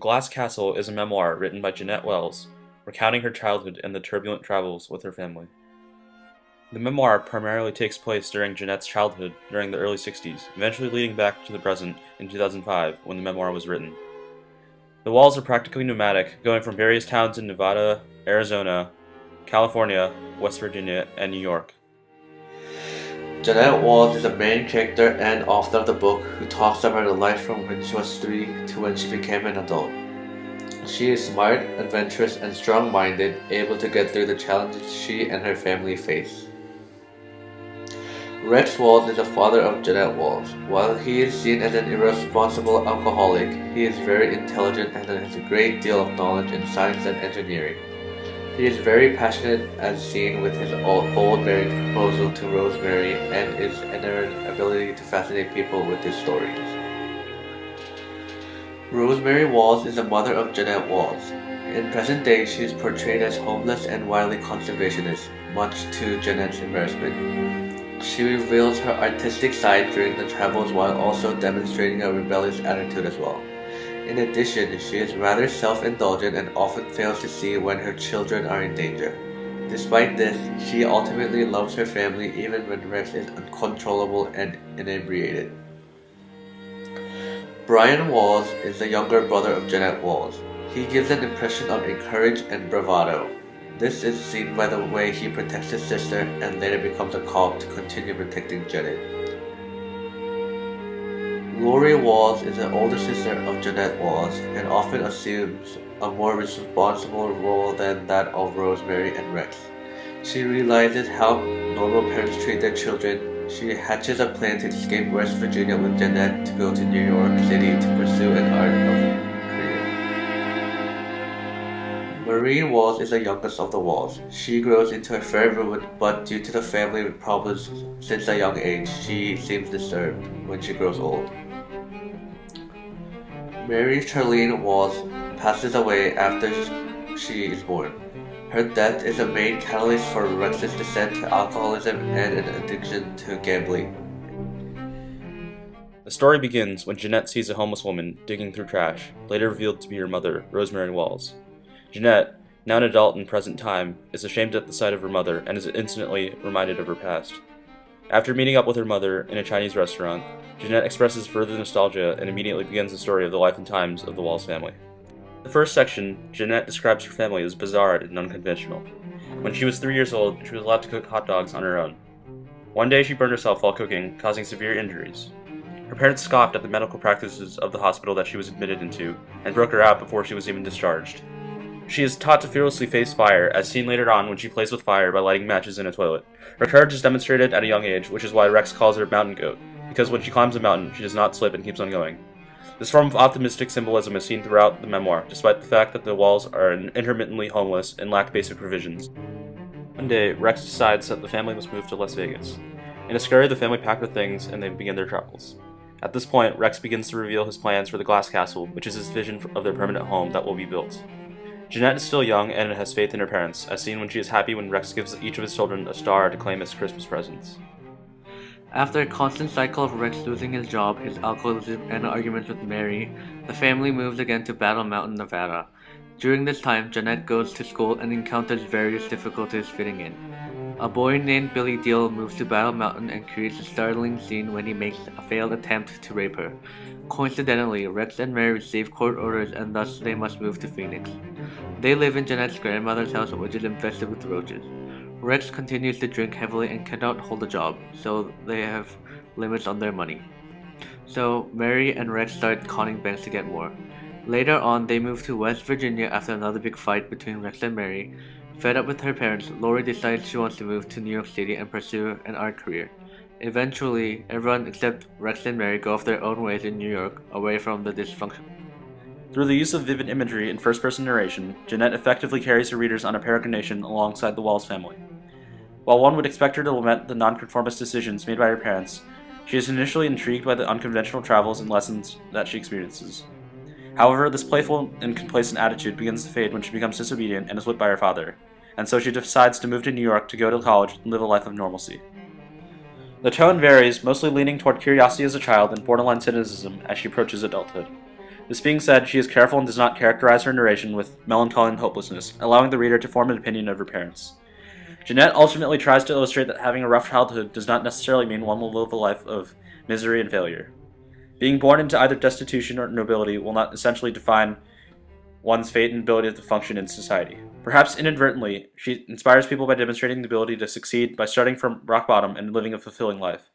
Glass Castle is a memoir written by Jeanette Wells, recounting her childhood and the turbulent travels with her family. The memoir primarily takes place during Jeanette's childhood during the early 60s, eventually leading back to the present in 2005 when the memoir was written. The Walls are practically nomadic, going from various towns in Nevada, Arizona, California, West Virginia, and New York. Jeanette Walls is the main character and author of the book who talks about her life from when she was 3 to when she became an adult. She is smart, adventurous, and strong-minded, able to get through the challenges she and her family face. Rex Walls is the father of Jeanette Walls. While he is seen as an irresponsible alcoholic, he is very intelligent and has a great deal of knowledge in science and engineering. He is very passionate as seen with his bold marriage proposal to Rosemary and his inherent ability to fascinate people with his stories. Rosemary Walls is the mother of Jeanette Walls. In present day, she is portrayed as homeless and wildly conservationist, much to Jeanette's embarrassment. She reveals her artistic side during the travels while also demonstrating a rebellious attitude as well. In addition, she is rather self-indulgent and often fails to see when her children are in danger. Despite this, she ultimately loves her family even when Rex is uncontrollable and inebriated. Brian Walls is the younger brother of Jeanette Walls. He gives an impression of courage and bravado. This is seen by the way he protects his sister and later becomes a cop to continue protecting Jeanette. Lori Walls is the older sister of Jeanette Walls and often assumes a more responsible role than that of Rosemary and Rex. She realizes how normal parents treat their children. She hatches a plan to escape West Virginia with Jeanette to go to New York City to pursue an art career. Marie Walls is the youngest of the Walls. She grows into a fair woman, but due to the family problems since a young age, she seems disturbed when she grows old. Mary Charlene Walls passes away after she is born. Her death is the main catalyst for Rex's descent to alcoholism and an addiction to gambling. The story begins when Jeanette sees a homeless woman digging through trash, later revealed to be her mother, Rosemary Walls. Jeanette, now an adult in present time, is ashamed at the sight of her mother and is instantly reminded of her past. After meeting up with her mother in a Chinese restaurant, Jeanette expresses further nostalgia and immediately begins the story of the life and times of the Walls family. In the first section, Jeanette describes her family as bizarre and unconventional. When she was 3 years old, she was allowed to cook hot dogs on her own. One day she burned herself while cooking, causing severe injuries. Her parents scoffed at the medical practices of the hospital that she was admitted into, and broke her out before she was even discharged. She is taught to fearlessly face fire, as seen later on when she plays with fire by lighting matches in a toilet. Her courage is demonstrated at a young age, which is why Rex calls her Mountain Goat, because when she climbs a mountain, she does not slip and keeps on going. This form of optimistic symbolism is seen throughout the memoir, despite the fact that the Walls are intermittently homeless and lack basic provisions. One day, Rex decides that the family must move to Las Vegas. In a scurry, the family pack their things and they begin their travels. At this point, Rex begins to reveal his plans for the Glass Castle, which is his vision of their permanent home that will be built. Jeanette is still young and has faith in her parents, as seen when she is happy when Rex gives each of his children a star to claim as Christmas presents. After a constant cycle of Rex losing his job, his alcoholism, and arguments with Mary, the family moves again to Battle Mountain, Nevada. During this time, Jeanette goes to school and encounters various difficulties fitting in. A boy named Billy Deal moves to Battle Mountain and creates a startling scene when he makes a failed attempt to rape her. Coincidentally, Rex and Mary receive court orders and thus they must move to Phoenix. They live in Jeanette's grandmother's house, which is infested with roaches. Rex continues to drink heavily and cannot hold a job, so they have limits on their money. So Mary and Rex start conning banks to get more. Later on, they move to West Virginia after another big fight between Rex and Mary. Fed up with her parents, Lori decides she wants to move to New York City and pursue an art career. Eventually, everyone except Rex and Mary go off their own ways in New York, away from the dysfunction. Through the use of vivid imagery and first-person narration, Jeanette effectively carries her readers on a peregrination alongside the Walls family. While one would expect her to lament the nonconformist decisions made by her parents, she is initially intrigued by the unconventional travels and lessons that she experiences. However, this playful and complacent attitude begins to fade when she becomes disobedient and is whipped by her father, and so she decides to move to New York to go to college and live a life of normalcy. The tone varies, mostly leaning toward curiosity as a child and borderline cynicism as she approaches adulthood. This being said, she is careful and does not characterize her narration with melancholy and hopelessness, allowing the reader to form an opinion of her parents. Jeanette ultimately tries to illustrate that having a rough childhood does not necessarily mean one will live a life of misery and failure. Being born into either destitution or nobility will not essentially define one's fate and ability to function in society. Perhaps inadvertently, she inspires people by demonstrating the ability to succeed by starting from rock bottom and living a fulfilling life.